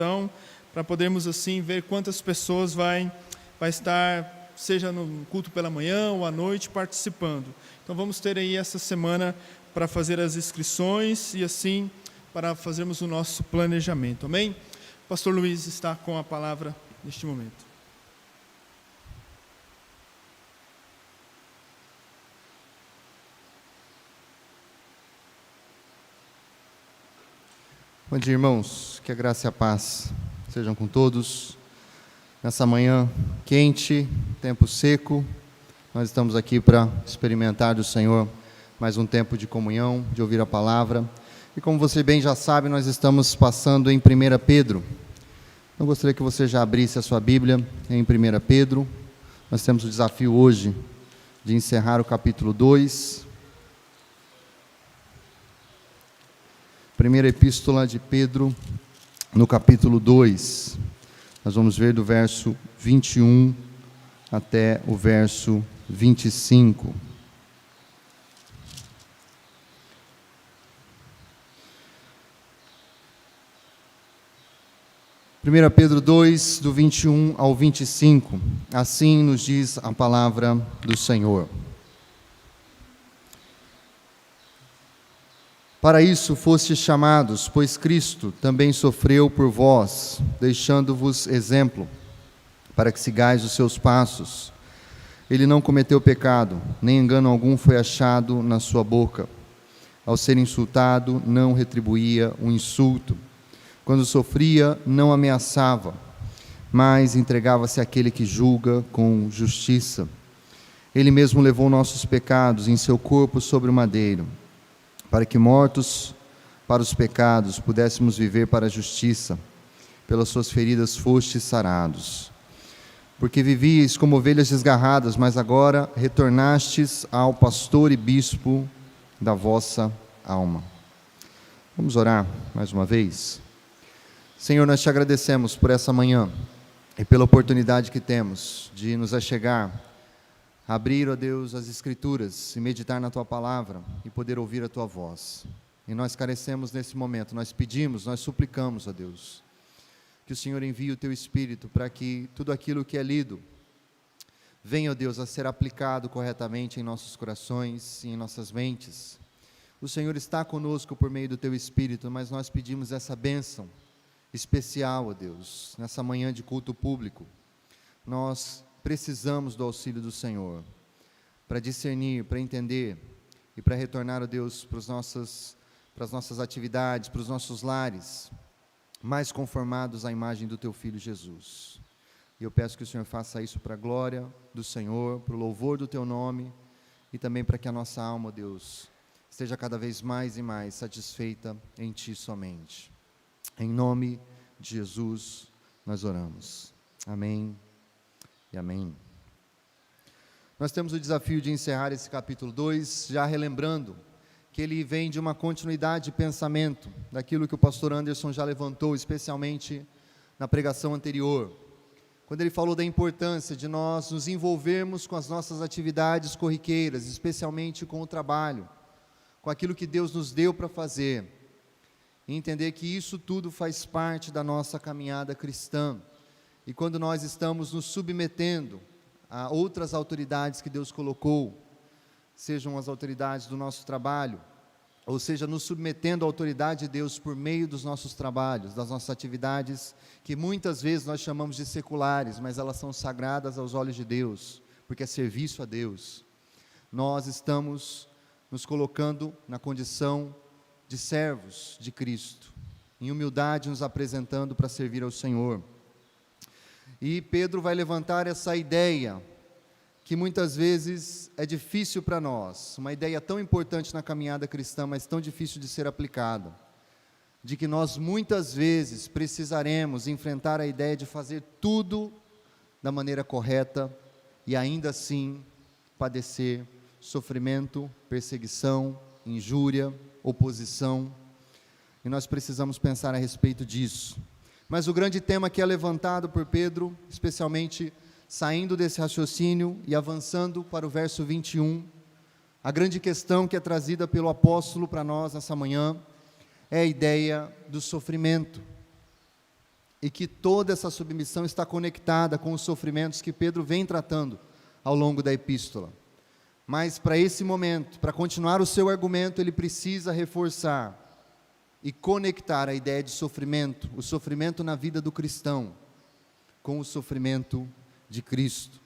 Então, para podermos assim ver quantas pessoas vai estar, seja no culto pela manhã ou à noite, participando. Então vamos ter aí essa semana para fazer as inscrições e assim para fazermos o nosso planejamento. Amém? O pastor Luiz está com a palavra neste momento. Bom dia, irmãos. Que a graça e a paz sejam com todos. Nessa manhã quente, tempo seco, nós estamos aqui para experimentar do Senhor mais um tempo de comunhão, de ouvir a palavra. E como você bem já sabe, nós estamos passando em 1 Pedro. Eu gostaria que você já abrisse a sua Bíblia em 1 Pedro. Nós temos o desafio hoje de encerrar o capítulo 2. Primeira epístola de Pedro, no capítulo 2, nós vamos ver do verso 21 até o verso 25. Primeira Pedro 2, do 21 ao 25, assim nos diz a palavra do Senhor. Para isso fostes chamados, pois Cristo também sofreu por vós, deixando-vos exemplo, para que sigais os seus passos. Ele não cometeu pecado, nem engano algum foi achado na sua boca. Ao ser insultado, não retribuía o insulto. Quando sofria, não ameaçava, mas entregava-se àquele que julga com justiça. Ele mesmo levou nossos pecados em seu corpo sobre o madeiro, para que, mortos para os pecados, pudéssemos viver para a justiça. Pelas suas feridas fostes sarados. Porque vivíeis como ovelhas desgarradas, mas agora retornastes ao pastor e bispo da vossa alma. Vamos orar mais uma vez? Senhor, nós te agradecemos por essa manhã e pela oportunidade que temos de nos achegar, abrir, ó Deus, as Escrituras e meditar na Tua palavra e poder ouvir a Tua voz. E nós carecemos nesse momento, nós pedimos, nós suplicamos, ó Deus, que o Senhor envie o Teu Espírito para que tudo aquilo que é lido venha, ó Deus, a ser aplicado corretamente em nossos corações e em nossas mentes. O Senhor está conosco por meio do Teu Espírito, mas nós pedimos essa bênção especial, ó Deus, nessa manhã de culto público. Nós precisamos do auxílio do Senhor, para discernir, para entender e para retornar, ó Deus, para as nossas atividades, para os nossos lares, mais conformados à imagem do Teu Filho Jesus. E eu peço que o Senhor faça isso para a glória do Senhor, para o louvor do Teu nome e também para que a nossa alma, ó Deus, esteja cada vez mais e mais satisfeita em Ti somente. Em nome de Jesus nós oramos. Amém. E amém. Nós temos o desafio de encerrar esse capítulo 2, já relembrando que ele vem de uma continuidade de pensamento, daquilo que o pastor Anderson já levantou, especialmente na pregação anterior, quando ele falou da importância de nós nos envolvermos com as nossas atividades corriqueiras, especialmente com o trabalho, com aquilo que Deus nos deu para fazer, e entender que isso tudo faz parte da nossa caminhada cristã. E quando nós estamos nos submetendo a outras autoridades que Deus colocou, sejam as autoridades do nosso trabalho, ou seja, nos submetendo à autoridade de Deus por meio dos nossos trabalhos, das nossas atividades, que muitas vezes nós chamamos de seculares, mas elas são sagradas aos olhos de Deus, porque é serviço a Deus. Nós estamos nos colocando na condição de servos de Cristo, em humildade nos apresentando para servir ao Senhor. E Pedro vai levantar essa ideia, que muitas vezes é difícil para nós, uma ideia tão importante na caminhada cristã, mas tão difícil de ser aplicada, de que nós muitas vezes precisaremos enfrentar a ideia de fazer tudo da maneira correta, e ainda assim padecer sofrimento, perseguição, injúria, oposição, e nós precisamos pensar a respeito disso. Mas o grande tema que é levantado por Pedro, especialmente saindo desse raciocínio e avançando para o verso 21, a grande questão que é trazida pelo apóstolo para nós nessa manhã, é a ideia do sofrimento. e que toda essa submissão está conectada com os sofrimentos que Pedro vem tratando ao longo da epístola. Mas para esse momento, para continuar o seu argumento, ele precisa reforçar e conectar a ideia de sofrimento, o sofrimento na vida do cristão, com o sofrimento de Cristo.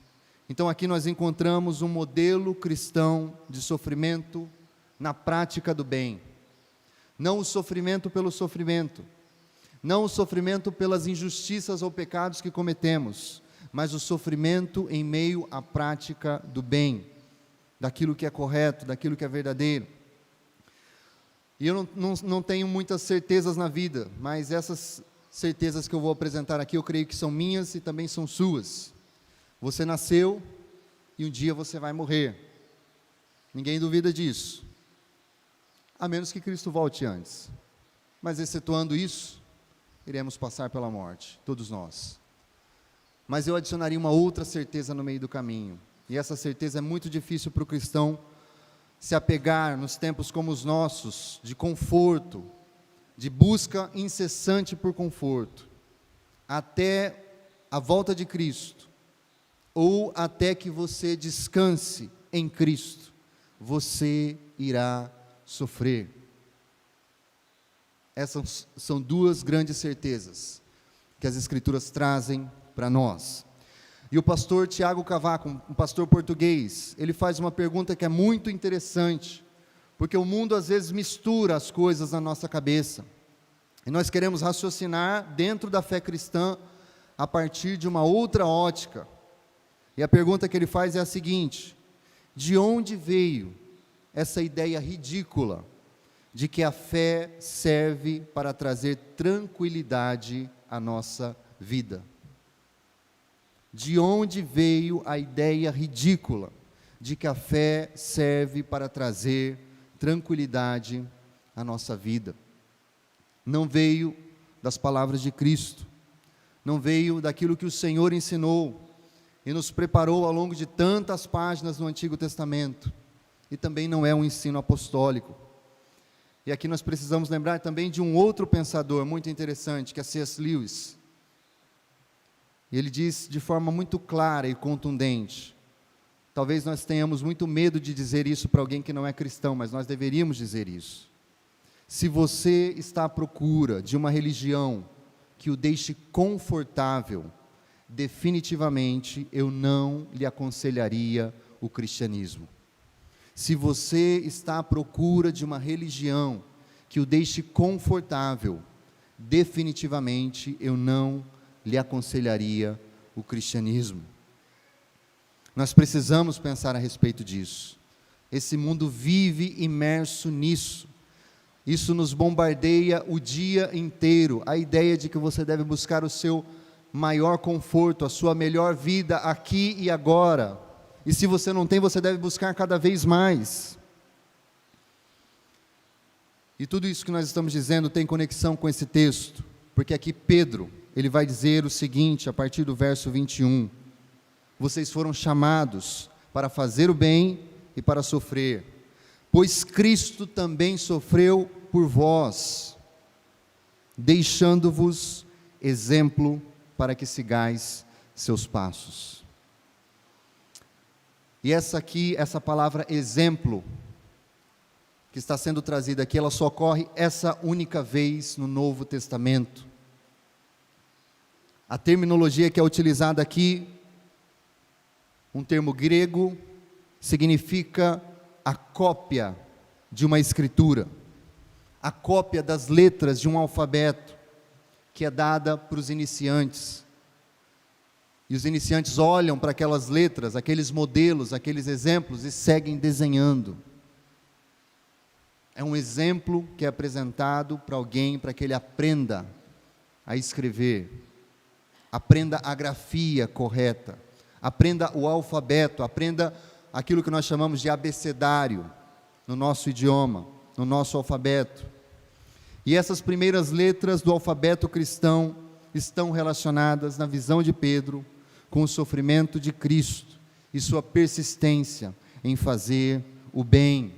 Então aqui nós encontramos um modelo cristão de sofrimento na prática do bem. Não o sofrimento pelo sofrimento, não o sofrimento pelas injustiças ou pecados que cometemos, mas o sofrimento em meio à prática do bem, daquilo que é correto, daquilo que é verdadeiro. E eu não tenho muitas certezas na vida, mas essas certezas que eu vou apresentar aqui, eu creio que são minhas e também são suas. Você nasceu e um dia você vai morrer. Ninguém duvida disso. A menos que Cristo volte antes. Mas excetuando isso, iremos passar pela morte, todos nós. Mas eu adicionaria uma outra certeza no meio do caminho. E essa certeza é muito difícil para o cristão se apegar nos tempos como os nossos, de conforto, de busca incessante por conforto, até a volta de Cristo, ou até que você descanse em Cristo, você irá sofrer. Essas são duas grandes certezas que as Escrituras trazem para nós. E o pastor Tiago Cavaco, um pastor português, ele faz uma pergunta que é muito interessante, porque o mundo às vezes mistura as coisas na nossa cabeça, e nós queremos raciocinar dentro da fé cristã a partir de uma outra ótica. E a pergunta que ele faz é a seguinte: de onde veio essa ideia ridícula de que a fé serve para trazer tranquilidade à nossa vida? De onde veio a ideia ridícula de que a fé serve para trazer tranquilidade à nossa vida? Não veio das palavras de Cristo, não veio daquilo que o Senhor ensinou e nos preparou ao longo de tantas páginas no Antigo Testamento, e também não é um ensino apostólico. E aqui nós precisamos lembrar também de um outro pensador muito interessante, que é C.S. Lewis. E ele diz de forma muito clara e contundente, talvez nós tenhamos muito medo de dizer isso para alguém que não é cristão, mas nós deveríamos dizer isso: se você está à procura de uma religião que o deixe confortável, definitivamente eu não lhe aconselharia o cristianismo. Se você está à procura de uma religião que o deixe confortável, definitivamente eu não lhe aconselharia o cristianismo. Nós precisamos pensar a respeito disso. Esse mundo vive imerso nisso. Isso nos bombardeia o dia inteiro. A ideia de que você deve buscar o seu maior conforto, a sua melhor vida aqui e agora. E se você não tem, você deve buscar cada vez mais. E tudo isso que nós estamos dizendo tem conexão com esse texto, porque aqui Pedro, ele vai dizer o seguinte, a partir do verso 21, vocês foram chamados para fazer o bem e para sofrer, pois Cristo também sofreu por vós, deixando-vos exemplo para que sigais seus passos. E essa palavra exemplo, que está sendo trazida aqui, ela só ocorre essa única vez no Novo Testamento. A terminologia que é utilizada aqui, um termo grego, significa a cópia de uma escritura, a cópia das letras de um alfabeto, que é dada para os iniciantes. E os iniciantes olham para aquelas letras, aqueles modelos, aqueles exemplos e seguem desenhando. É um exemplo que é apresentado para alguém, para que ele aprenda a escrever, aprenda a grafia correta, aprenda o alfabeto, aprenda aquilo que nós chamamos de abecedário no nosso idioma, no nosso alfabeto. E essas primeiras letras do alfabeto cristão estão relacionadas, na visão de Pedro, com o sofrimento de Cristo e sua persistência em fazer o bem,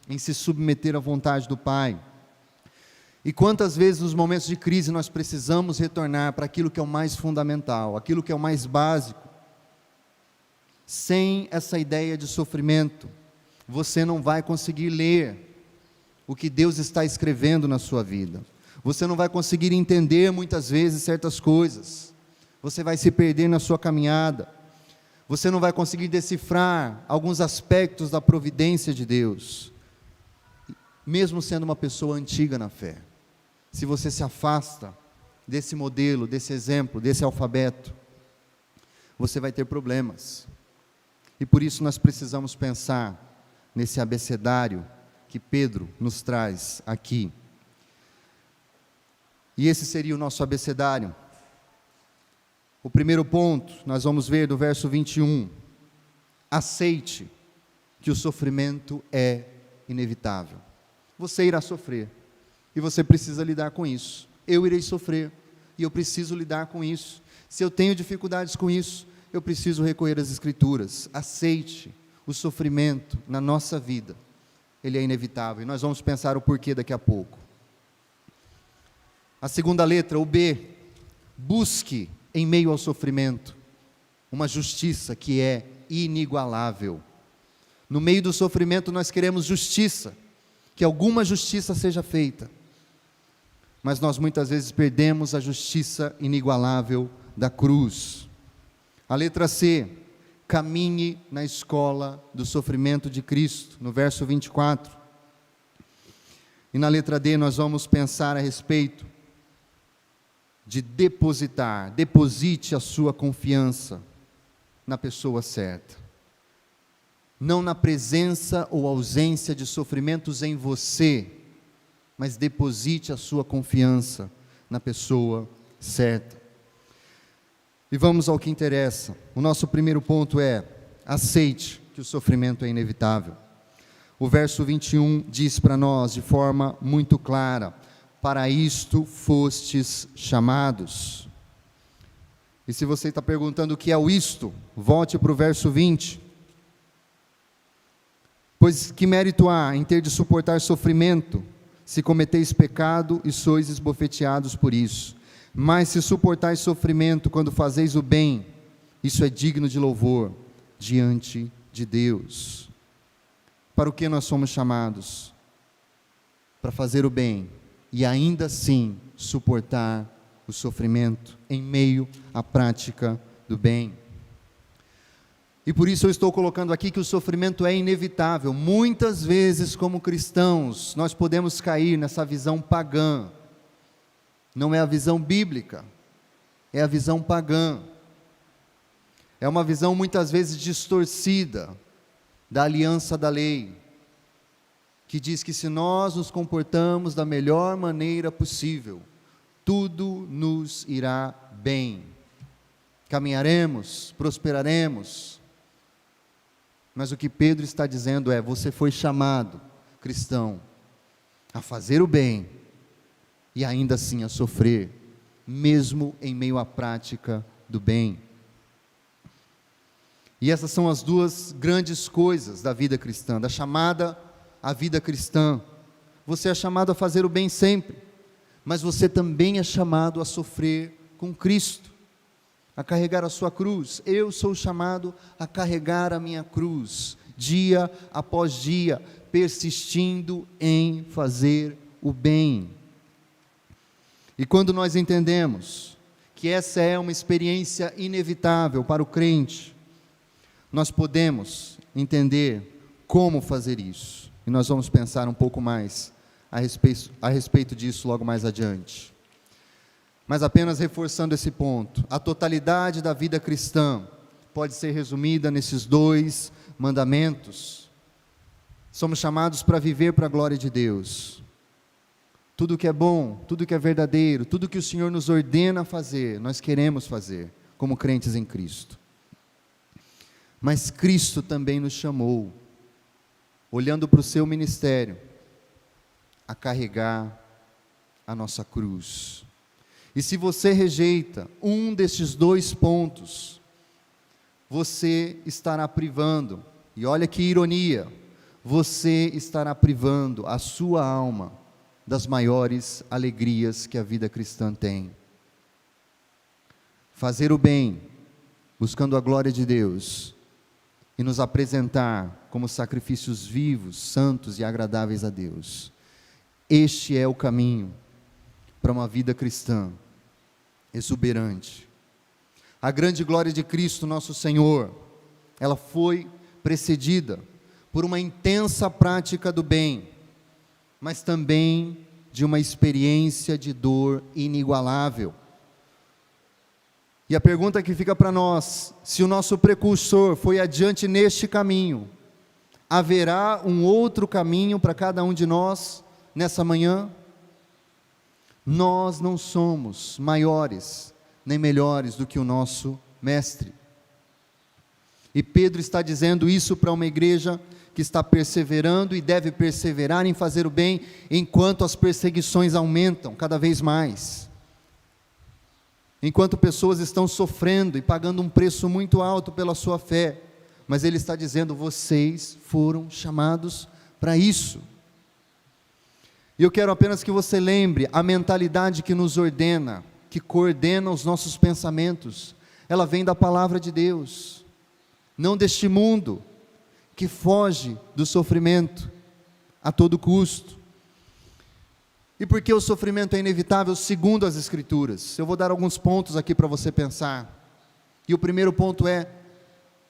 em se submeter à vontade do Pai. E quantas vezes nos momentos de crise nós precisamos retornar para aquilo que é o mais fundamental, aquilo que é o mais básico. Sem essa ideia de sofrimento, você não vai conseguir ler o que Deus está escrevendo na sua vida. Você não vai conseguir entender muitas vezes certas coisas. Você vai se perder na sua caminhada. Você não vai conseguir decifrar alguns aspectos da providência de Deus, mesmo sendo uma pessoa antiga na fé. Se você se afasta desse modelo, desse exemplo, desse alfabeto, você vai ter problemas. E por isso nós precisamos pensar nesse abecedário que Pedro nos traz aqui. E esse seria o nosso abecedário. O primeiro ponto, nós vamos ver do verso 21. Aceite que o sofrimento é inevitável. Você irá sofrer, e você precisa lidar com isso. Eu irei sofrer, e eu preciso lidar com isso. Se eu tenho dificuldades com isso, eu preciso recorrer às Escrituras. Aceite o sofrimento na nossa vida. Ele é inevitável, e nós vamos pensar o porquê daqui a pouco. A segunda letra, o B. Busque, em meio ao sofrimento, uma justiça que é inigualável. No meio do sofrimento nós queremos justiça, que alguma justiça seja feita. Mas nós muitas vezes perdemos a justiça inigualável da cruz. A letra C, caminhe na escola do sofrimento de Cristo, no verso 24. E na letra D nós vamos pensar a respeito de depositar, deposite a sua confiança na pessoa certa. Não na presença ou ausência de sofrimentos em você, mas deposite a sua confiança na pessoa certa. E vamos ao que interessa. O nosso primeiro ponto é: aceite que o sofrimento é inevitável. O verso 21 diz para nós de forma muito clara: para isto fostes chamados. E se você está perguntando o que é o isto, volte para o verso 20. Pois que mérito há em ter de suportar sofrimento, se cometeis pecado e sois esbofeteados por isso? Mas se suportais sofrimento quando fazeis o bem, isso é digno de louvor diante de Deus. Para o que nós somos chamados? Para fazer o bem e ainda assim suportar o sofrimento em meio à prática do bem. E por isso eu estou colocando aqui que o sofrimento é inevitável. Muitas vezes, como cristãos, nós podemos cair nessa visão pagã. Não é a visão bíblica, é a visão pagã. É uma visão muitas vezes distorcida da aliança da lei, que diz que se nós nos comportamos da melhor maneira possível, tudo nos irá bem. Caminharemos, prosperaremos. Mas o que Pedro está dizendo é: você foi chamado, cristão, a fazer o bem e ainda assim a sofrer, mesmo em meio à prática do bem. E essas são as duas grandes coisas da vida cristã, da chamada à vida cristã. Você é chamado a fazer o bem sempre, mas você também é chamado a sofrer com Cristo, a carregar a sua cruz. Eu sou chamado a carregar a minha cruz, dia após dia, persistindo em fazer o bem. E quando nós entendemos que essa é uma experiência inevitável para o crente, nós podemos entender como fazer isso. E nós vamos pensar um pouco mais a respeito disso logo mais adiante. Mas apenas reforçando esse ponto, a totalidade da vida cristã pode ser resumida nesses dois mandamentos. Somos chamados para viver para a glória de Deus. Tudo que é bom, tudo que é verdadeiro, tudo que o Senhor nos ordena fazer, nós queremos fazer, como crentes em Cristo. Mas Cristo também nos chamou, olhando para o seu ministério, a carregar a nossa cruz. E se você rejeita um destes dois pontos, você estará privando, e olha que ironia, você estará privando a sua alma das maiores alegrias que a vida cristã tem. Fazer o bem, buscando a glória de Deus, e nos apresentar como sacrifícios vivos, santos e agradáveis a Deus. Este é o caminho para uma vida cristã exuberante. A grande glória de Cristo, nosso Senhor, ela foi precedida por uma intensa prática do bem, mas também de uma experiência de dor inigualável. E a pergunta que fica para nós: se o nosso precursor foi adiante neste caminho, haverá um outro caminho para cada um de nós nessa manhã? Nós não somos maiores nem melhores do que o nosso Mestre. E Pedro está dizendo isso para uma igreja que está perseverando e deve perseverar em fazer o bem, enquanto as perseguições aumentam cada vez mais. Enquanto pessoas estão sofrendo e pagando um preço muito alto pela sua fé. Mas ele está dizendo: vocês foram chamados para isso. E eu quero apenas que você lembre, a mentalidade que nos ordena, que coordena os nossos pensamentos, ela vem da palavra de Deus, não deste mundo, que foge do sofrimento a todo custo. E por que o sofrimento é inevitável segundo as Escrituras? Eu vou dar alguns pontos aqui para você pensar. E o primeiro ponto é: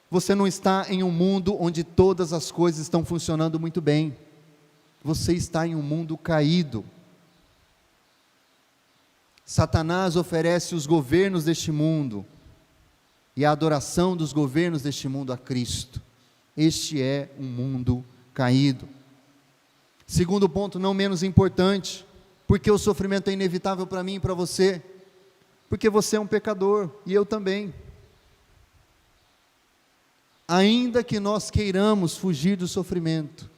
você não está em um mundo onde todas as coisas estão funcionando muito bem. Você está em um mundo caído. Satanás oferece os governos deste mundo e a adoração dos governos deste mundo a Cristo. Este é um mundo caído. Segundo ponto, não menos importante: porque o sofrimento é inevitável para mim e para você? Porque você é um pecador e eu também. Ainda que nós queiramos fugir do sofrimento,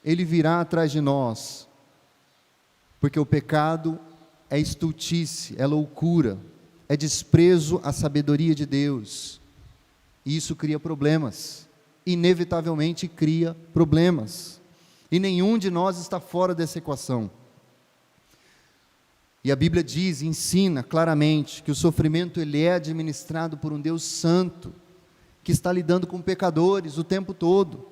ele virá atrás de nós, porque o pecado é estultice, é loucura, é desprezo à sabedoria de Deus, e isso cria problemas, inevitavelmente cria problemas, e nenhum de nós está fora dessa equação. E a Bíblia diz, ensina claramente, que o sofrimento ele é administrado por um Deus santo, que está lidando com pecadores o tempo todo.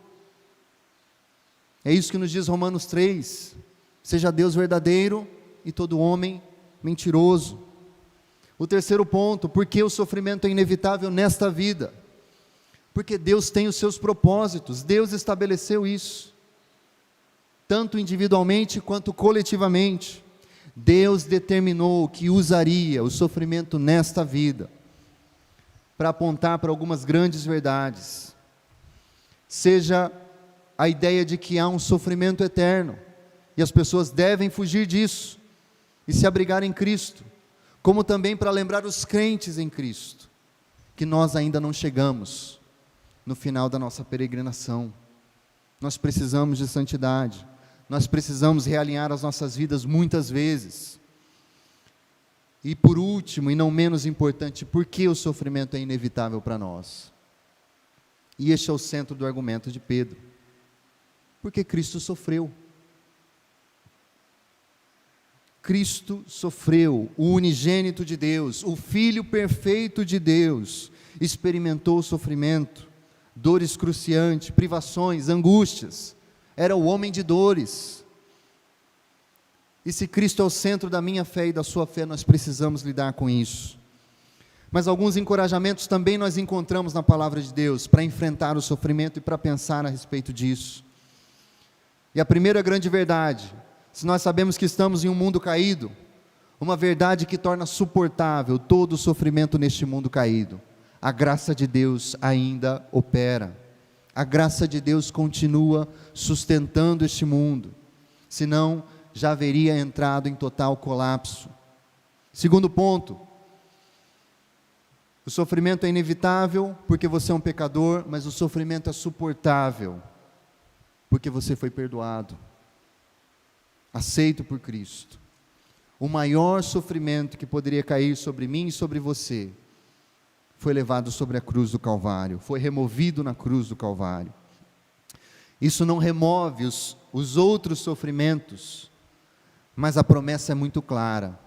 É isso que nos diz Romanos 3, seja Deus verdadeiro e todo homem mentiroso. O terceiro ponto, porque o sofrimento é inevitável nesta vida? Porque Deus tem os seus propósitos, Deus estabeleceu isso, tanto individualmente quanto coletivamente. Deus determinou que usaria o sofrimento nesta vida, para apontar para algumas grandes verdades, seja a ideia de que há um sofrimento eterno, e as pessoas devem fugir disso, e se abrigar em Cristo, como também para lembrar os crentes em Cristo, que nós ainda não chegamos no final da nossa peregrinação, nós precisamos de santidade, nós precisamos realinhar as nossas vidas muitas vezes. E por último, e não menos importante, por que o sofrimento é inevitável para nós? E este é o centro do argumento de Pedro. Porque Cristo sofreu. Cristo sofreu, o unigênito de Deus, o Filho perfeito de Deus, experimentou o sofrimento, dor excruciante, privações, angústias, era o homem de dores. E se Cristo é o centro da minha fé e da sua fé, nós precisamos lidar com isso. Mas alguns encorajamentos também nós encontramos na palavra de Deus, para enfrentar o sofrimento e para pensar a respeito disso. E a primeira grande verdade, se nós sabemos que estamos em um mundo caído, uma verdade que torna suportável todo o sofrimento neste mundo caído: a graça de Deus ainda opera, a graça de Deus continua sustentando este mundo, senão já haveria entrado em total colapso. Segundo ponto, o sofrimento é inevitável porque você é um pecador, mas o sofrimento é suportável porque você foi perdoado, aceito por Cristo. O maior sofrimento que poderia cair sobre mim e sobre você foi levado sobre a cruz do Calvário, foi removido na cruz do Calvário. Isso não remove os outros sofrimentos, mas a promessa é muito clara: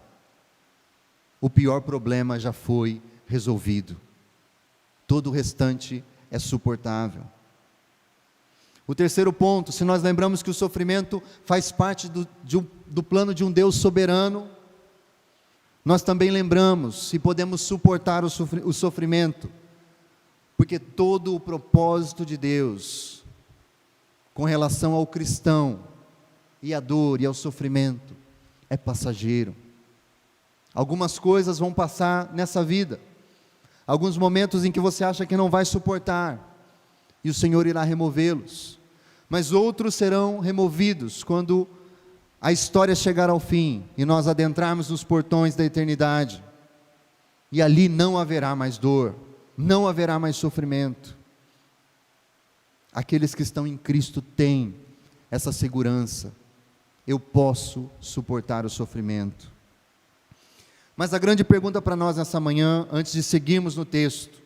o pior problema já foi resolvido, todo o restante é suportável. O terceiro ponto, se nós lembramos que o sofrimento faz parte do plano de um Deus soberano, nós também lembramos e podemos suportar o sofrimento, porque todo o propósito de Deus com relação ao cristão e à dor e ao sofrimento é passageiro. Algumas coisas vão passar nessa vida, alguns momentos em que você acha que não vai suportar, e o Senhor irá removê-los, mas outros serão removidos quando a história chegar ao fim, e nós adentrarmos nos portões da eternidade, e ali não haverá mais dor, não haverá mais sofrimento. Aqueles que estão em Cristo têm essa segurança: eu posso suportar o sofrimento. Mas a grande pergunta para nós nessa manhã, antes de seguirmos no texto,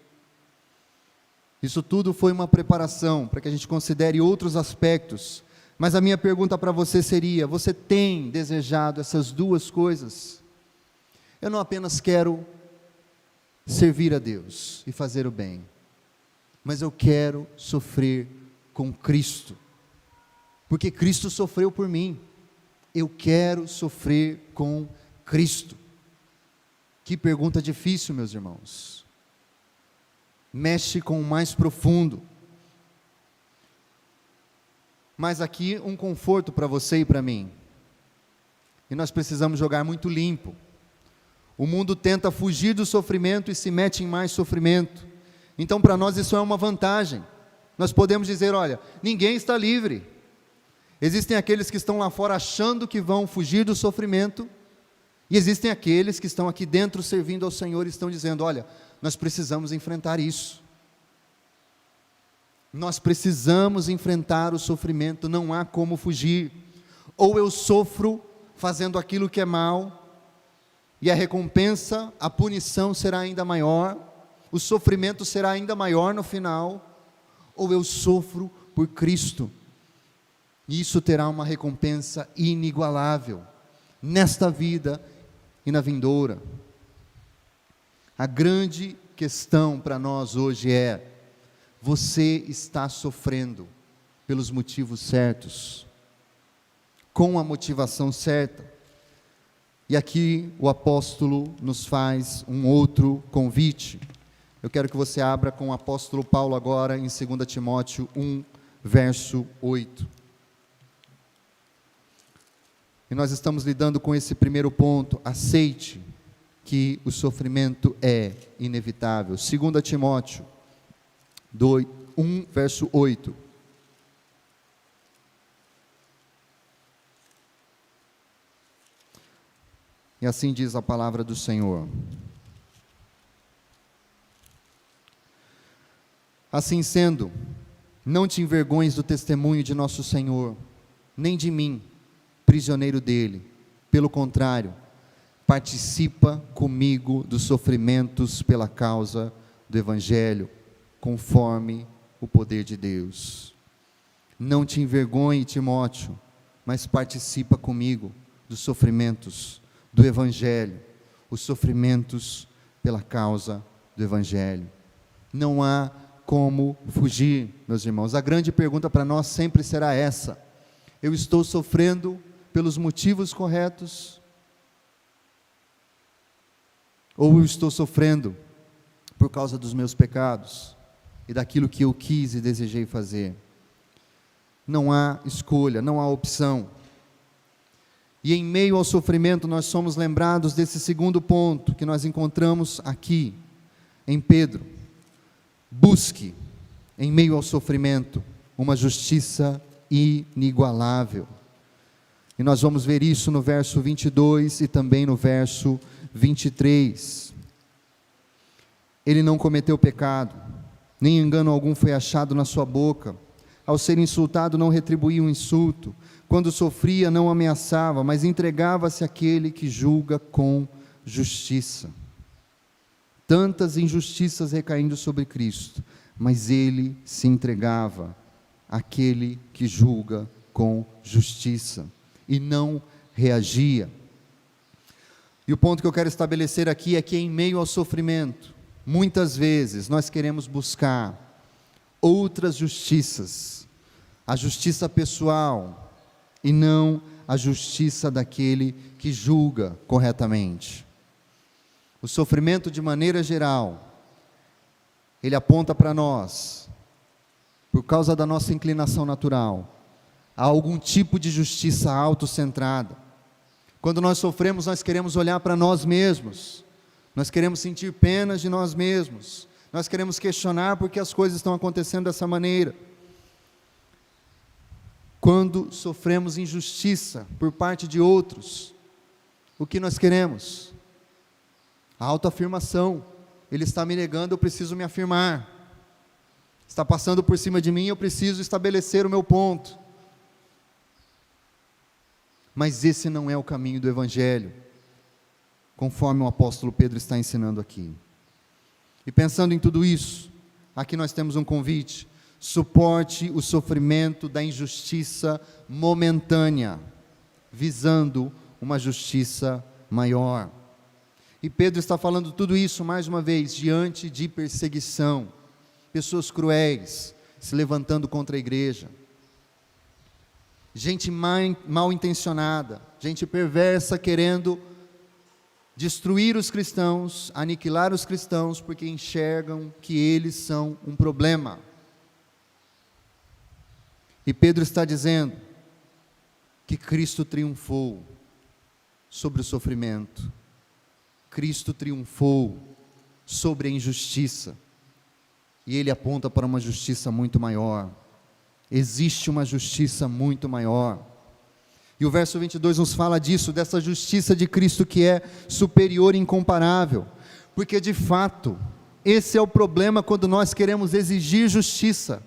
isso tudo foi uma preparação para que a gente considere outros aspectos, mas a minha pergunta para você seria: você tem desejado essas duas coisas? Eu não apenas quero servir a Deus e fazer o bem, mas eu quero sofrer com Cristo, porque Cristo sofreu por mim. Eu quero sofrer com Cristo. Que pergunta difícil, meus irmãos. Mexe com o mais profundo. Mas aqui um conforto para você e para mim. E nós precisamos jogar muito limpo. O mundo tenta fugir do sofrimento e se mete em mais sofrimento. Então para nós isso é uma vantagem. Nós podemos dizer: olha, ninguém está livre. Existem aqueles que estão lá fora achando que vão fugir do sofrimento, e existem aqueles que estão aqui dentro servindo ao Senhor e estão dizendo: olha, nós precisamos enfrentar isso. Nós precisamos enfrentar o sofrimento, não há como fugir. Ou eu sofro fazendo aquilo que é mal, e a recompensa, a punição será ainda maior, o sofrimento será ainda maior no final, ou eu sofro por Cristo, e isso terá uma recompensa inigualável, nesta vida e na vindoura. A grande questão para nós hoje é: você está sofrendo pelos motivos certos, com a motivação certa? E aqui o apóstolo nos faz um outro convite. Eu quero que você abra com o apóstolo Paulo agora em 2 Timóteo 1, verso 8. E nós estamos lidando com esse primeiro ponto: aceite que o sofrimento é inevitável. 2 Timóteo 1, verso 8. E assim diz a palavra do Senhor: assim sendo, não te envergonhes do testemunho de nosso Senhor, nem de mim, prisioneiro dele. Pelo contrário, participa comigo dos sofrimentos pela causa do Evangelho, conforme o poder de Deus. Não te envergonhe, Timóteo, mas participa comigo dos sofrimentos do Evangelho, os sofrimentos pela causa do Evangelho. Não há como fugir, meus irmãos. A grande pergunta para nós sempre será essa: eu estou sofrendo pelos motivos corretos? Ou eu estou sofrendo por causa dos meus pecados e daquilo que eu quis e desejei fazer? Não há escolha, não há opção. E em meio ao sofrimento nós somos lembrados desse segundo ponto que nós encontramos aqui em Pedro: busque em meio ao sofrimento uma justiça inigualável. E nós vamos ver isso no verso 22 e também no verso 23. Ele não cometeu pecado, nem engano algum foi achado na sua boca. Ao ser insultado, não retribuía o insulto. Quando sofria, não ameaçava, mas entregava-se àquele que julga com justiça. Tantas injustiças recaindo sobre Cristo, mas ele se entregava àquele que julga com justiça e não reagia. E o ponto que eu quero estabelecer aqui é que em meio ao sofrimento, muitas vezes nós queremos buscar outras justiças, a justiça pessoal e não a justiça daquele que julga corretamente. O sofrimento, de maneira geral, ele aponta para nós, por causa da nossa inclinação natural, a algum tipo de justiça autocentrada. Quando nós sofremos, nós queremos olhar para nós mesmos, nós queremos sentir pena de nós mesmos, nós queremos questionar por que as coisas estão acontecendo dessa maneira. Quando sofremos injustiça por parte de outros, o que nós queremos? A autoafirmação. Ele está me negando, eu preciso me afirmar. Está passando por cima de mim, eu preciso estabelecer o meu ponto. Mas esse não é o caminho do Evangelho, conforme o apóstolo Pedro está ensinando aqui. E pensando em tudo isso, aqui nós temos um convite: suporte o sofrimento da injustiça momentânea, visando uma justiça maior. E Pedro está falando tudo isso, mais uma vez, diante de perseguição, pessoas cruéis se levantando contra a igreja, gente mal intencionada, gente perversa querendo destruir os cristãos, aniquilar os cristãos, porque enxergam que eles são um problema. E Pedro está dizendo que Cristo triunfou sobre o sofrimento, Cristo triunfou sobre a injustiça, e ele aponta para uma justiça muito maior. Existe uma justiça muito maior. E o verso 22 nos fala disso, dessa justiça de Cristo que é superior e incomparável, porque de fato, esse é o problema quando nós queremos exigir justiça.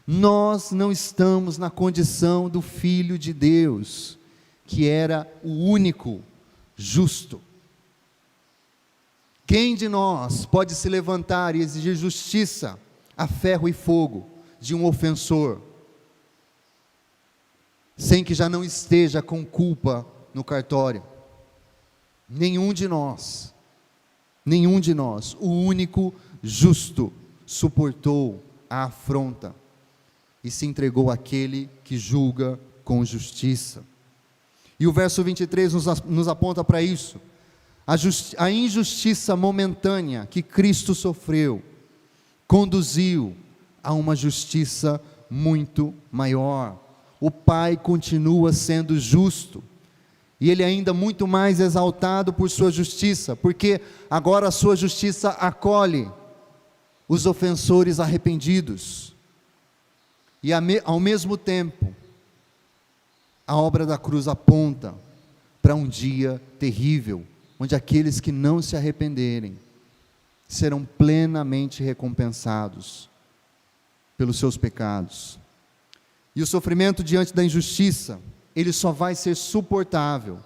Nós não estamos na condição do Filho de Deus, que era o único justo. Quem de nós pode se levantar e exigir justiça a ferro e fogo de um ofensor, sem que já não esteja com culpa no cartório? Nenhum de nós, o único justo, suportou a afronta e se entregou àquele que julga com justiça. E o verso 23 nos aponta para isso. A injustiça momentânea que Cristo sofreu conduziu a uma justiça muito maior. O Pai continua sendo justo, e Ele é ainda muito mais exaltado por sua justiça, porque agora a sua justiça acolhe os ofensores arrependidos. E ao mesmo tempo, a obra da cruz aponta para um dia terrível, onde aqueles que não se arrependerem serão plenamente recompensados pelos seus pecados. E o sofrimento diante da injustiça, ele só vai ser suportável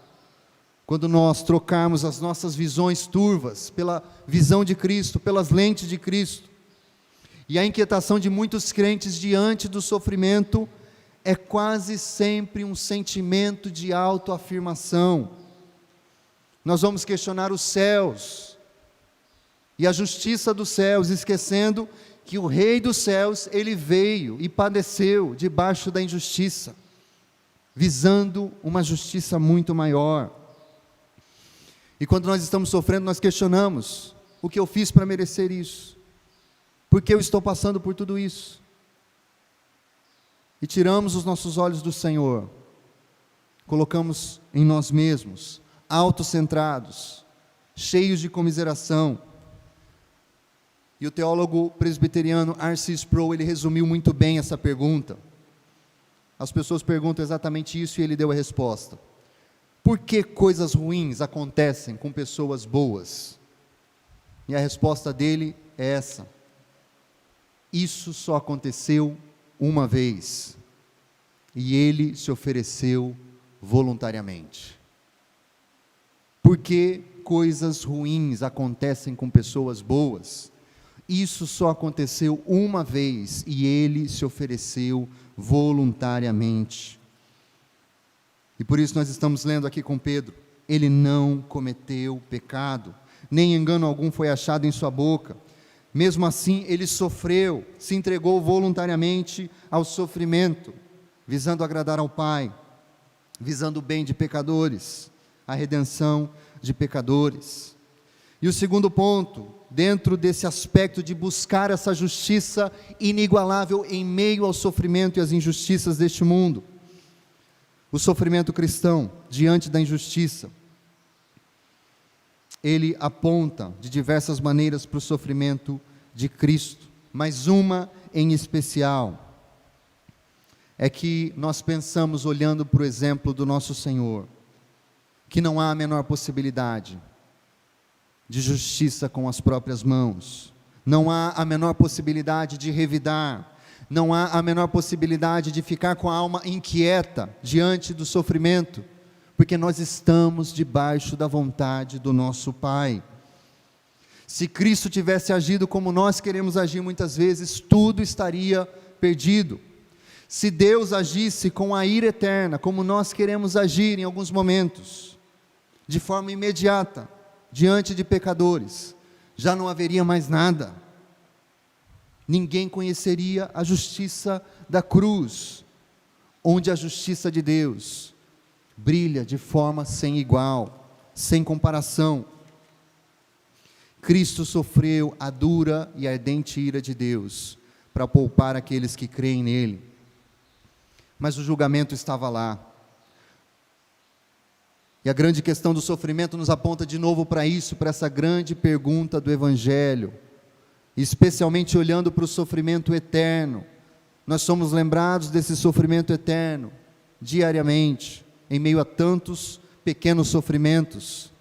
quando nós trocarmos as nossas visões turvas pela visão de Cristo, pelas lentes de Cristo. E a inquietação de muitos crentes diante do sofrimento é quase sempre um sentimento de autoafirmação. Nós vamos questionar os céus e a justiça dos céus, esquecendo que o Rei dos céus, ele veio e padeceu debaixo da injustiça, visando uma justiça muito maior. E quando nós estamos sofrendo, nós questionamos: o que eu fiz para merecer isso? Por que eu estou passando por tudo isso? E tiramos os nossos olhos do Senhor, colocamos em nós mesmos, autocentrados, cheios de comiseração. E o teólogo presbiteriano R.C. Sproul, ele resumiu muito bem essa pergunta. As pessoas perguntam exatamente isso e ele deu a resposta: por que coisas ruins acontecem com pessoas boas? E a resposta dele é essa: isso só aconteceu uma vez, e ele se ofereceu voluntariamente. Por que coisas ruins acontecem com pessoas boas? Isso só aconteceu uma vez e ele se ofereceu voluntariamente. E por isso nós estamos lendo aqui com Pedro, ele não cometeu pecado, nem engano algum foi achado em sua boca. Mesmo assim, ele sofreu, se entregou voluntariamente ao sofrimento, visando agradar ao Pai, visando o bem de pecadores, a redenção de pecadores. E o segundo ponto, dentro desse aspecto de buscar essa justiça inigualável em meio ao sofrimento e às injustiças deste mundo, o sofrimento cristão diante da injustiça, ele aponta de diversas maneiras para o sofrimento de Cristo, mas uma em especial é que nós pensamos, olhando para o exemplo do nosso Senhor, que não há a menor possibilidade de justiça com as próprias mãos, não há a menor possibilidade de revidar, não há a menor possibilidade de ficar com a alma inquieta diante do sofrimento, porque nós estamos debaixo da vontade do nosso Pai. Se Cristo tivesse agido como nós queremos agir muitas vezes, tudo estaria perdido. Se Deus agisse com a ira eterna, como nós queremos agir em alguns momentos, de forma imediata, diante de pecadores, já não haveria mais nada. Ninguém conheceria a justiça da cruz, onde a justiça de Deus brilha de forma sem igual, sem comparação. Cristo sofreu a dura e ardente ira de Deus, para poupar aqueles que creem nele. Mas o julgamento estava lá. E a grande questão do sofrimento nos aponta de novo para isso, para essa grande pergunta do Evangelho, especialmente olhando para o sofrimento eterno. Nós somos lembrados desse sofrimento eterno, diariamente, em meio a tantos pequenos sofrimentos.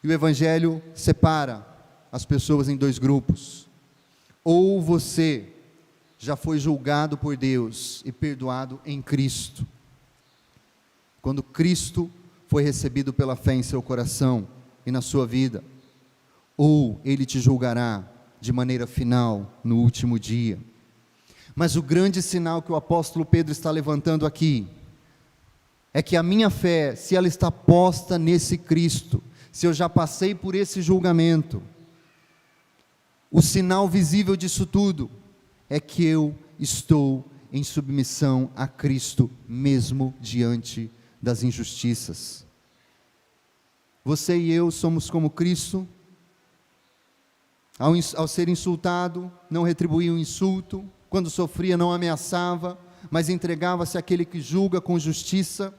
E o Evangelho separa as pessoas em dois grupos. Ou você já foi julgado por Deus e perdoado em Cristo, quando Cristo foi recebido pela fé em seu coração e na sua vida, ou Ele te julgará de maneira final no último dia. Mas o grande sinal que o apóstolo Pedro está levantando aqui, é que a minha fé, se ela está posta nesse Cristo, se eu já passei por esse julgamento, o sinal visível disso tudo, é que eu estou em submissão a Cristo, mesmo diante das injustiças. Você e eu somos como Cristo. Ao ser insultado, não retribuía o insulto, quando sofria não ameaçava, mas entregava-se àquele que julga com justiça.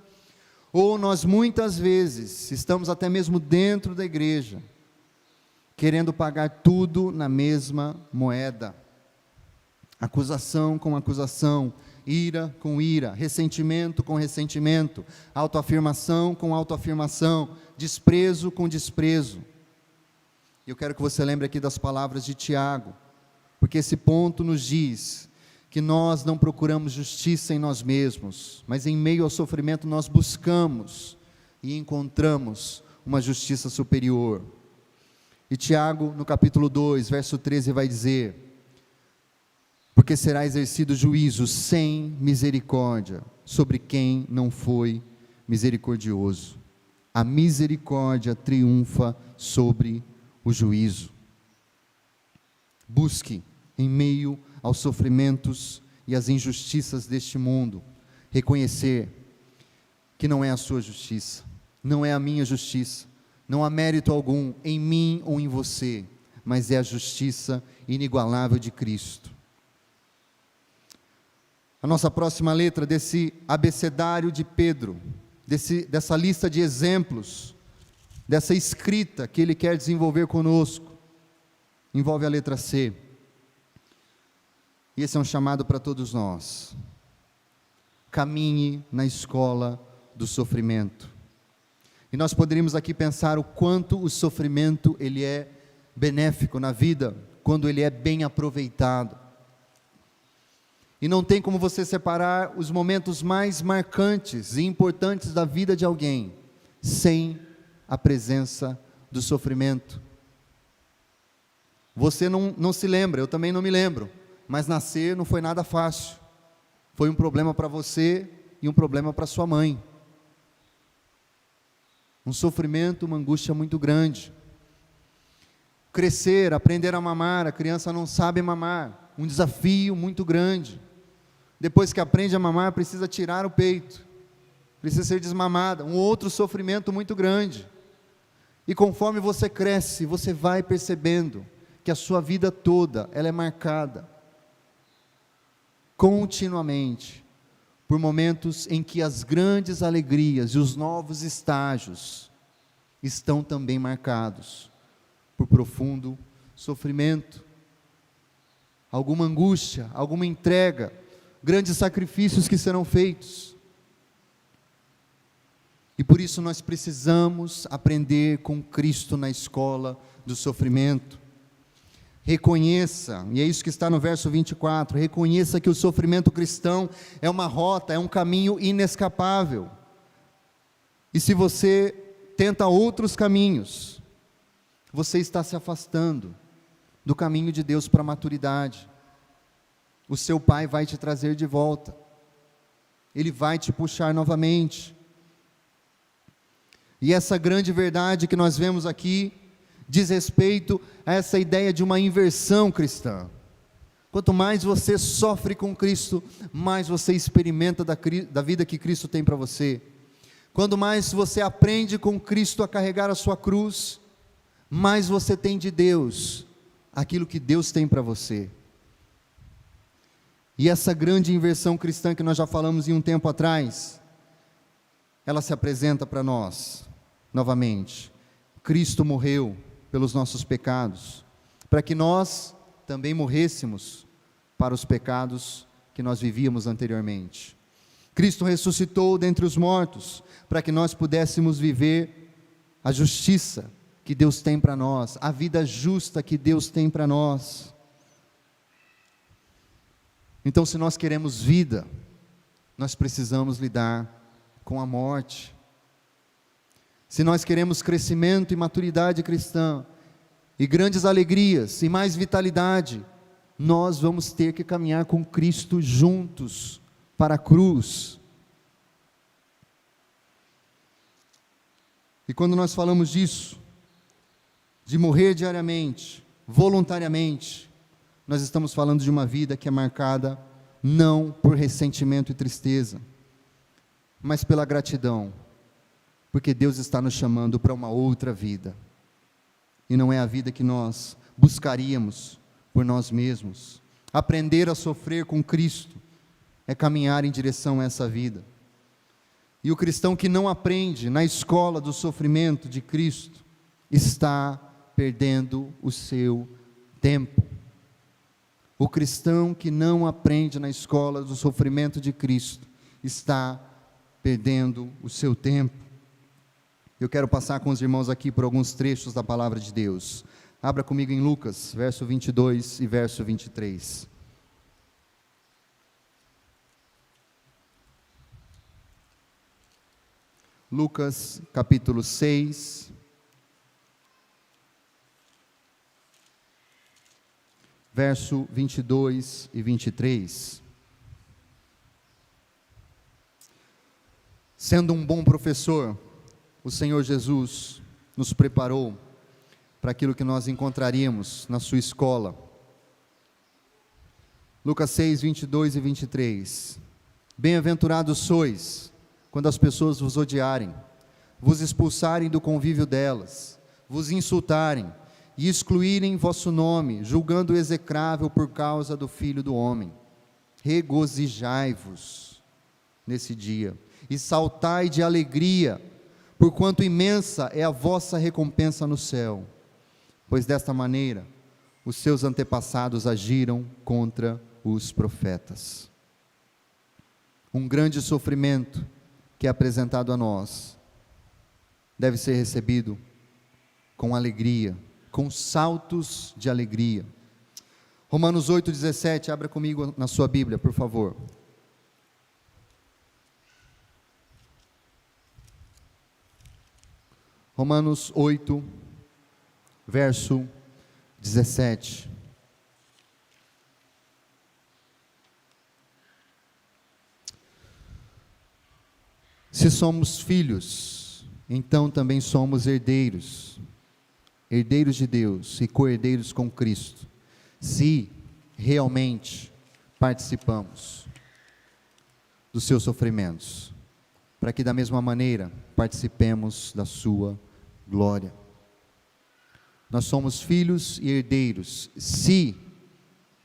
Ou nós muitas vezes estamos até mesmo dentro da igreja, querendo pagar tudo na mesma moeda, acusação com acusação, ira com ira, ressentimento com ressentimento, autoafirmação com autoafirmação, desprezo com desprezo. Eu quero que você lembre aqui das palavras de Tiago, porque esse ponto nos diz que nós não procuramos justiça em nós mesmos, mas em meio ao sofrimento nós buscamos e encontramos uma justiça superior. E Tiago, no capítulo 2, verso 13, vai dizer: porque será exercido juízo sem misericórdia sobre quem não foi misericordioso. A misericórdia triunfa sobre o juízo. Busque, em meio aos sofrimentos e às injustiças deste mundo, reconhecer que não é a sua justiça, não é a minha justiça, não há mérito algum em mim ou em você, mas é a justiça inigualável de Cristo. A nossa próxima letra desse abecedário de Pedro, dessa lista de exemplos, dessa escrita que ele quer desenvolver conosco, envolve a letra C. E esse é um chamado para todos nós. Caminhe na escola do sofrimento. E nós poderíamos aqui pensar o quanto o sofrimento ele é benéfico na vida, quando ele é bem aproveitado. E não tem como você separar os momentos mais marcantes e importantes da vida de alguém, sem a presença do sofrimento. Você não se lembra, eu também não me lembro, mas nascer não foi nada fácil. Foi um problema para você e um problema para sua mãe. Um sofrimento, uma angústia muito grande. Crescer, aprender a mamar, a criança não sabe mamar, um desafio muito grande. Depois que aprende a mamar, precisa tirar o peito, precisa ser desmamada, um outro sofrimento muito grande. E conforme você cresce, você vai percebendo que a sua vida toda, ela é marcada continuamente por momentos em que as grandes alegrias e os novos estágios estão também marcados por profundo sofrimento, alguma angústia, alguma entrega, grandes sacrifícios que serão feitos. E por isso nós precisamos aprender com Cristo na escola do sofrimento. Reconheça, e é isso que está no verso 24, reconheça que o sofrimento cristão é uma rota, é um caminho inescapável. E se você tenta outros caminhos, você está se afastando do caminho de Deus para a maturidade. O seu Pai vai te trazer de volta, Ele vai te puxar novamente. E essa grande verdade que nós vemos aqui, diz respeito a essa ideia de uma inversão cristã. Quanto mais você sofre com Cristo, mais você experimenta da vida que Cristo tem para você. Quanto mais você aprende com Cristo a carregar a sua cruz, mais você tem de Deus, aquilo que Deus tem para você. E essa grande inversão cristã que nós já falamos em um tempo atrás, ela se apresenta para nós, novamente. Cristo morreu pelos nossos pecados, para que nós também morrêssemos para os pecados que nós vivíamos anteriormente. Cristo ressuscitou dentre os mortos, para que nós pudéssemos viver a justiça que Deus tem para nós, a vida justa que Deus tem para nós. Então, se nós queremos vida, nós precisamos lidar com a morte. Se nós queremos crescimento e maturidade cristã, e grandes alegrias, e mais vitalidade, nós vamos ter que caminhar com Cristo juntos, para a cruz. E quando nós falamos disso, de morrer diariamente, voluntariamente, nós estamos falando de uma vida que é marcada, não por ressentimento e tristeza, mas pela gratidão, porque Deus está nos chamando para uma outra vida, e não é a vida que nós buscaríamos por nós mesmos. Aprender a sofrer com Cristo é caminhar em direção a essa vida. E o cristão que não aprende na escola do sofrimento de Cristo, está perdendo o seu tempo. O cristão que não aprende na escola do sofrimento de Cristo, está perdendo o seu tempo. Eu quero passar com os irmãos aqui por alguns trechos da palavra de Deus. Abra comigo em Lucas, verso 22 e verso 23. Lucas, capítulo 6, verso 22 e 23. Sendo um bom professor, o Senhor Jesus nos preparou para aquilo que nós encontraríamos na sua escola. Lucas 6, 22 e 23. Bem-aventurados sois, quando as pessoas vos odiarem, vos expulsarem do convívio delas, vos insultarem e excluírem vosso nome, julgando o execrável por causa do Filho do Homem. Regozijai-vos nesse dia, e saltai de alegria, porquanto imensa é a vossa recompensa no céu, pois desta maneira os seus antepassados agiram contra os profetas. Um grande sofrimento que é apresentado a nós, deve ser recebido com alegria, com saltos de alegria. Romanos 8,17, abra comigo na sua Bíblia, por favor. Romanos 8, verso 17. Se somos filhos, então também somos herdeiros, herdeiros de Deus e co-herdeiros com Cristo, se realmente participamos dos seus sofrimentos, para que da mesma maneira participemos da sua glória. Nós somos filhos e herdeiros, se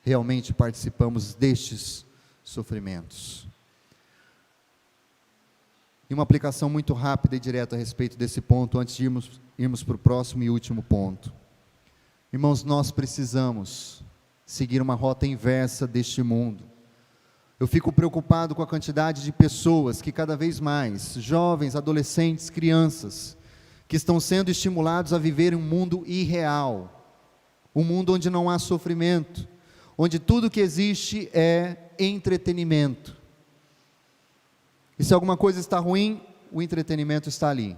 realmente participamos destes sofrimentos. E uma aplicação muito rápida e direta a respeito desse ponto, antes de irmos para o próximo e último ponto. Irmãos, nós precisamos seguir uma rota inversa deste mundo. Eu fico preocupado com a quantidade de pessoas que cada vez mais, jovens, adolescentes, crianças, que estão sendo estimulados a viver um mundo irreal, um mundo onde não há sofrimento, onde tudo que existe é entretenimento. E se alguma coisa está ruim, o entretenimento está ali.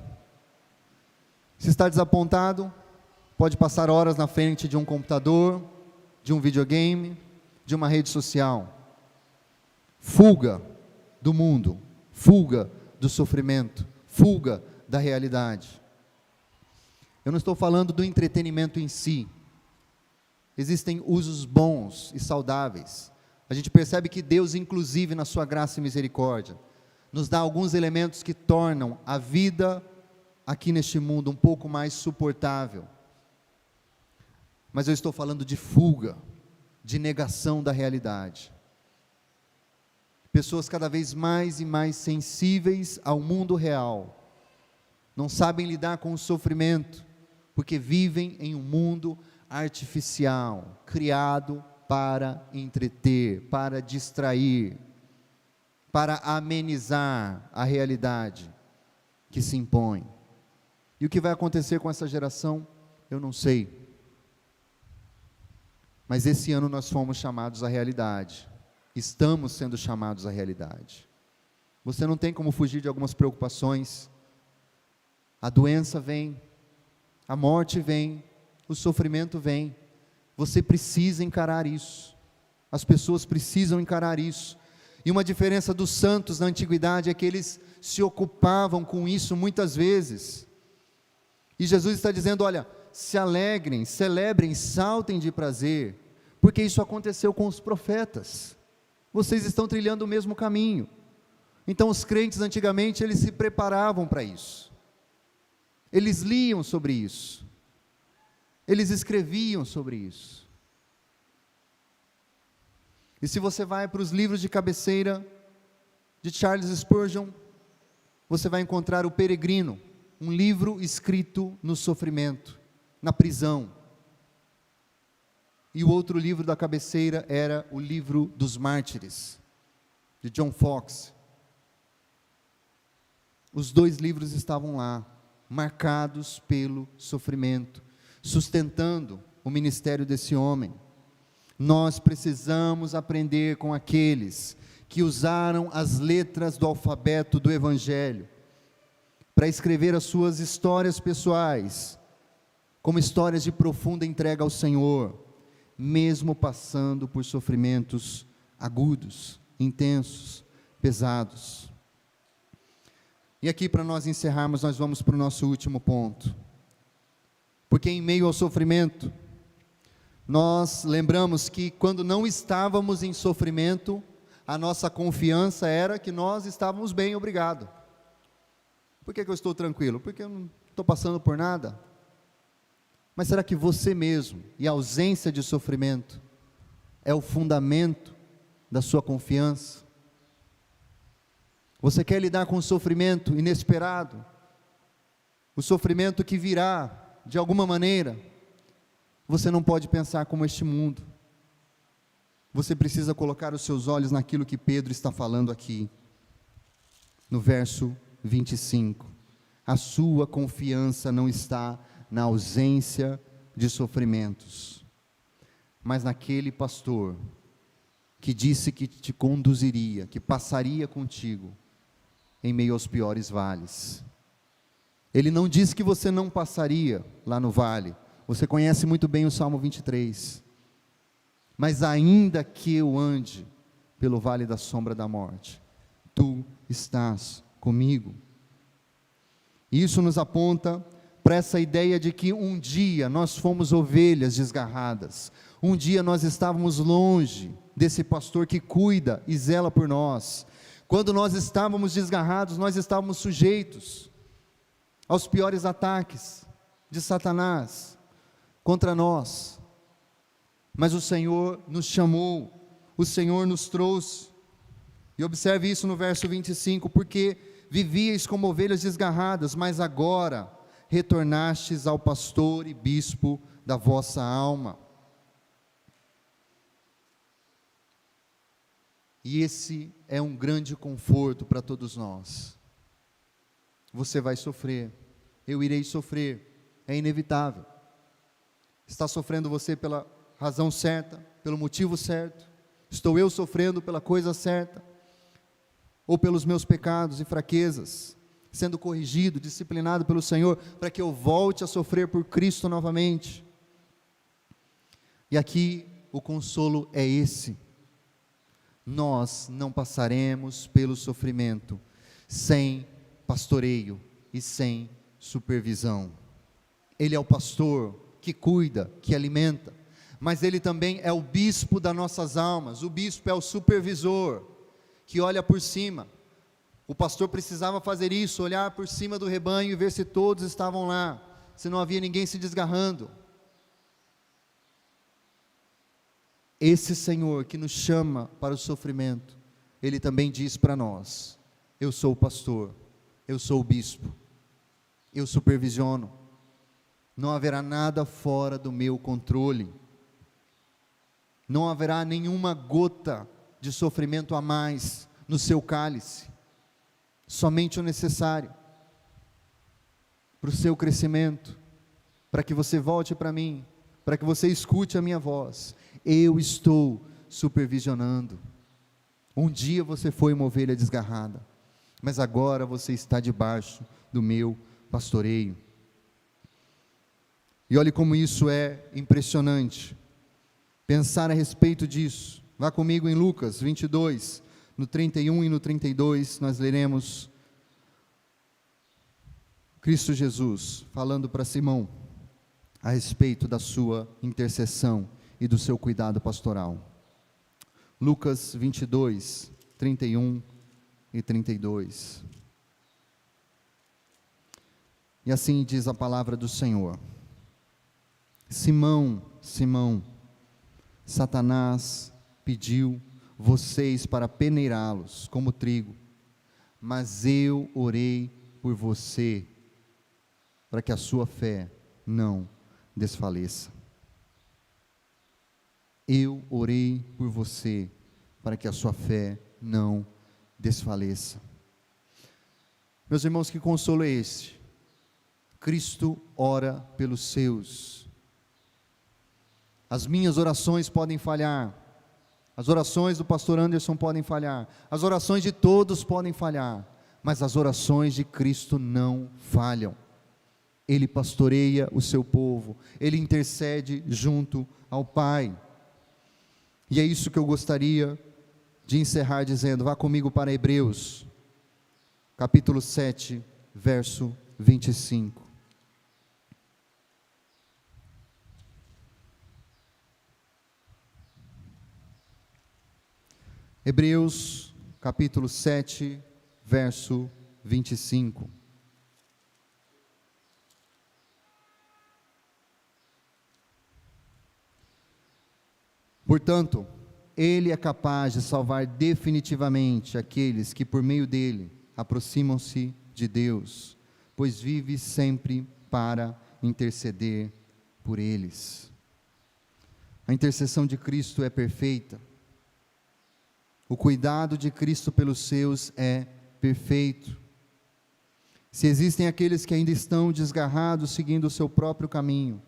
Se está desapontado, pode passar horas na frente de um computador, de um videogame, de uma rede social. Fuga do mundo, fuga do sofrimento, fuga da realidade. Eu não estou falando do entretenimento em si. Existem usos bons e saudáveis. A gente percebe que Deus, inclusive na sua graça e misericórdia, nos dá alguns elementos que tornam a vida aqui neste mundo um pouco mais suportável. Mas eu estou falando de fuga, de negação da realidade. Pessoas cada vez mais e mais sensíveis ao mundo real, não sabem lidar com o sofrimento, porque vivem em um mundo artificial, criado para entreter, para distrair, para amenizar a realidade que se impõe. E o que vai acontecer com essa geração, eu não sei. Mas esse ano nós fomos chamados à realidade. Estamos sendo chamados à realidade. Você não tem como fugir de algumas preocupações. A doença vem, a morte vem, o sofrimento vem. Você precisa encarar isso. As pessoas precisam encarar isso. E uma diferença dos santos na antiguidade é que eles se ocupavam com isso muitas vezes. E Jesus está dizendo, olha, se alegrem, celebrem, saltem de prazer, porque isso aconteceu com os profetas. Vocês estão trilhando o mesmo caminho. Então os crentes antigamente, eles se preparavam para isso. Eles liam sobre isso. Eles escreviam sobre isso. E se você vai para os livros de cabeceira de Charles Spurgeon, você vai encontrar O Peregrino, um livro escrito no sofrimento, na prisão. E o outro livro da cabeceira era o livro dos Mártires, de John Foxe. Os dois livros estavam lá, marcados pelo sofrimento, sustentando o ministério desse homem. Nós precisamos aprender com aqueles que usaram as letras do alfabeto do Evangelho para escrever as suas histórias pessoais, como histórias de profunda entrega ao Senhor, mesmo passando por sofrimentos agudos, intensos, pesados. E aqui, para nós encerrarmos, nós vamos para o nosso último ponto. Porque em meio ao sofrimento, nós lembramos que quando não estávamos em sofrimento, a nossa confiança era que nós estávamos bem, obrigado. Por que eu estou tranquilo? Porque eu não estou passando por nada. Mas será que você mesmo, e a ausência de sofrimento, é o fundamento da sua confiança? Você quer lidar com o sofrimento inesperado? O sofrimento que virá, de alguma maneira? Você não pode pensar como este mundo. Você precisa colocar os seus olhos naquilo que Pedro está falando aqui, no verso 25. A sua confiança não está na ausência de sofrimentos, mas naquele pastor que disse que te conduziria, que passaria contigo em meio aos piores vales. Ele não disse que você não passaria lá no vale, Você conhece muito bem o Salmo 23. Mas ainda que eu ande pelo vale da sombra da morte, tu estás comigo. Isso nos aponta para essa ideia de que um dia nós fomos ovelhas desgarradas, um dia nós estávamos longe desse pastor que cuida e zela por nós. Quando nós estávamos desgarrados, nós estávamos sujeitos aos piores ataques de Satanás contra nós, mas o Senhor nos chamou, o Senhor nos trouxe. E observe isso no verso 25, porque vivíeis como ovelhas desgarradas, mas agora retornastes ao pastor e bispo da vossa alma. E esse é um grande conforto para todos nós. Você vai sofrer, eu irei sofrer, é inevitável. Está sofrendo você pela razão certa, pelo motivo certo? Estou eu sofrendo pela coisa certa? Ou pelos meus pecados e fraquezas, sendo corrigido, disciplinado pelo Senhor, para que eu volte a sofrer por Cristo novamente? E aqui o consolo é esse: nós não passaremos pelo sofrimento sem pastoreio e sem supervisão. Ele é o pastor que cuida, que alimenta, mas ele também é o bispo das nossas almas. O bispo é o supervisor que olha por cima. O pastor precisava fazer isso, olhar por cima do rebanho e ver se todos estavam lá, se não havia ninguém se desgarrando. Esse Senhor que nos chama para o sofrimento, Ele também diz para nós: eu sou o pastor, eu sou o bispo, eu supervisiono, não haverá nada fora do meu controle, não haverá nenhuma gota de sofrimento a mais no seu cálice, somente o necessário para o seu crescimento, para que você volte para mim, para que você escute a minha voz. Eu estou supervisionando. Um dia você foi uma ovelha desgarrada, mas agora você está debaixo do meu pastoreio. E olhe como isso é impressionante, pensar a respeito disso. Vá comigo em Lucas 22, no 31 e no 32, nós leremos Cristo Jesus falando para Simão a respeito da sua intercessão e do seu cuidado pastoral. Lucas 22, 31 e 32. E assim diz a palavra do Senhor: Simão, Simão, Satanás pediu vocês para peneirá-los como trigo, mas eu orei por você, para que a sua fé não desfaleça. Eu orei por você, para que a sua fé não desfaleça. Meus irmãos, que consolo é este? Cristo ora pelos seus. As minhas orações podem falhar, as orações do pastor Anderson podem falhar, as orações de todos podem falhar, mas as orações de Cristo não falham. Ele pastoreia o seu povo, Ele intercede junto ao Pai. E é isso que eu gostaria de encerrar dizendo. Vá comigo para Hebreus, capítulo 7, verso 25. Hebreus, capítulo 7, verso 25. Portanto, Ele é capaz de salvar definitivamente aqueles que por meio dele aproximam-se de Deus, pois vive sempre para interceder por eles. A intercessão de Cristo é perfeita. O cuidado de Cristo pelos seus é perfeito. Se existem aqueles que ainda estão desgarrados, seguindo o seu próprio caminho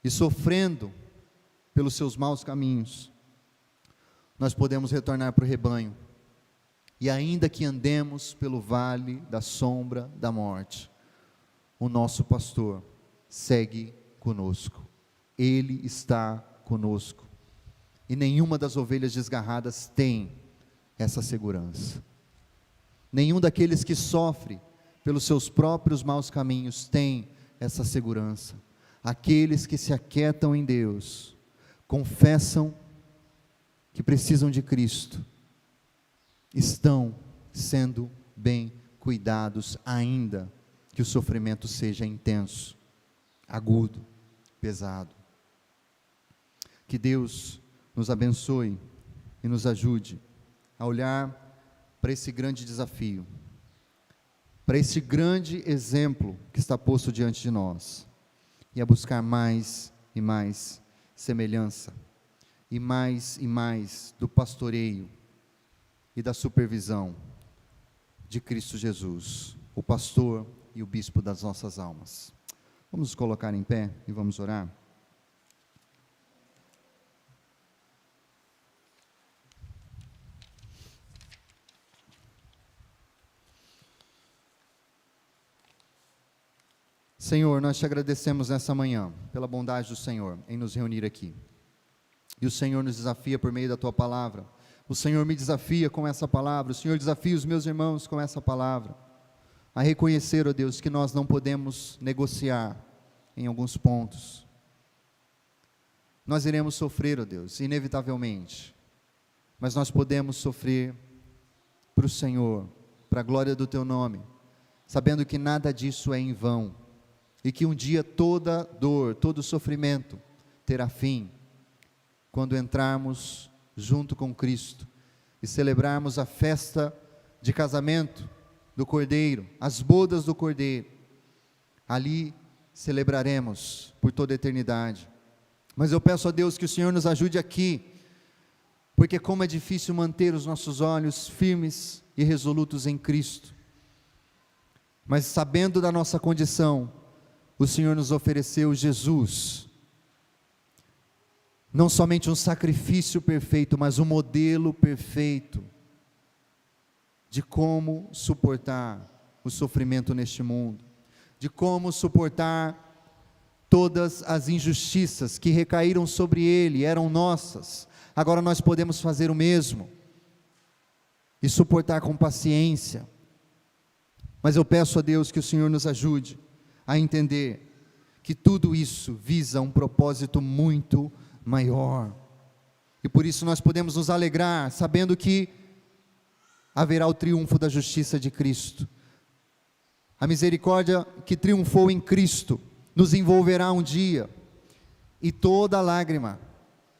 e sofrendo pelos seus maus caminhos, nós podemos retornar para o rebanho, e ainda que andemos pelo vale da sombra da morte, o nosso pastor segue conosco. Ele está conosco. E nenhuma das ovelhas desgarradas tem essa segurança. Nenhum daqueles que sofre pelos seus próprios maus caminhos tem essa segurança. Aqueles que se aquietam em Deus, confessam que precisam de Cristo, estão sendo bem cuidados, ainda que o sofrimento seja intenso, agudo, pesado. Que Deus nos abençoe e nos ajude a olhar para esse grande desafio, para esse grande exemplo que está posto diante de nós, e a buscar mais e mais semelhança, e mais do pastoreio e da supervisão de Cristo Jesus, o pastor e o bispo das nossas almas. Vamos nos colocar em pé e vamos orar. Senhor, nós te agradecemos nessa manhã, pela bondade do Senhor, em nos reunir aqui. E o Senhor nos desafia por meio da tua palavra. O Senhor me desafia com essa palavra. O Senhor desafia os meus irmãos com essa palavra. A reconhecer, ó Deus, que nós não podemos negociar em alguns pontos. Nós iremos sofrer, ó Deus, inevitavelmente. Mas nós podemos sofrer para o Senhor, para a glória do teu nome, sabendo que nada disso é em vão. E que um dia toda dor, todo sofrimento terá fim, quando entrarmos junto com Cristo e celebrarmos a festa de casamento do Cordeiro, as bodas do Cordeiro. Ali celebraremos por toda a eternidade. Mas eu peço a Deus que o Senhor nos ajude aqui, porque como é difícil manter os nossos olhos firmes e resolutos em Cristo. Mas sabendo da nossa condição, o Senhor nos ofereceu Jesus, não somente um sacrifício perfeito, mas um modelo perfeito de como suportar o sofrimento neste mundo, de como suportar todas as injustiças que recaíram sobre Ele, eram nossas, agora nós podemos fazer o mesmo, e suportar com paciência. Mas eu peço a Deus que o Senhor nos ajude a entender que tudo isso visa um propósito muito maior, e por isso nós podemos nos alegrar, sabendo que haverá o triunfo da justiça de Cristo. A misericórdia que triunfou em Cristo nos envolverá um dia, e toda lágrima,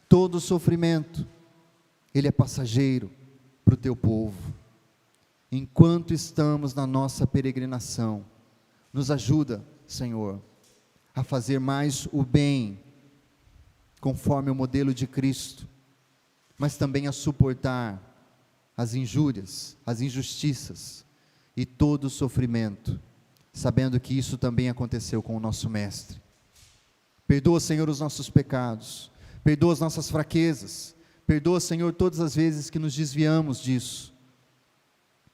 todo sofrimento, ele é passageiro para o teu povo. Enquanto estamos na nossa peregrinação, nos ajuda, Senhor, a fazer mais o bem, conforme o modelo de Cristo, mas também a suportar as injúrias, as injustiças e todo o sofrimento, sabendo que isso também aconteceu com o nosso Mestre. Perdoa, Senhor, os nossos pecados, perdoa as nossas fraquezas, perdoa, Senhor, todas as vezes que nos desviamos disso,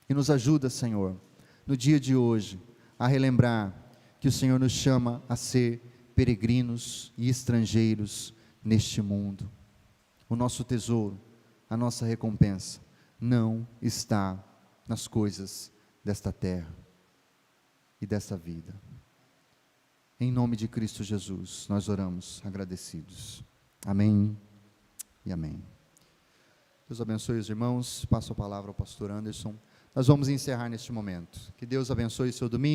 e nos ajuda, Senhor, no dia de hoje, a relembrar que o Senhor nos chama a ser peregrinos e estrangeiros neste mundo. O nosso tesouro, a nossa recompensa, não está nas coisas desta terra e desta vida. Em nome de Cristo Jesus, nós oramos agradecidos. Amém e amém. Deus abençoe os irmãos. Passo a palavra ao pastor Anderson. Nós vamos encerrar neste momento. Que Deus abençoe seu domingo.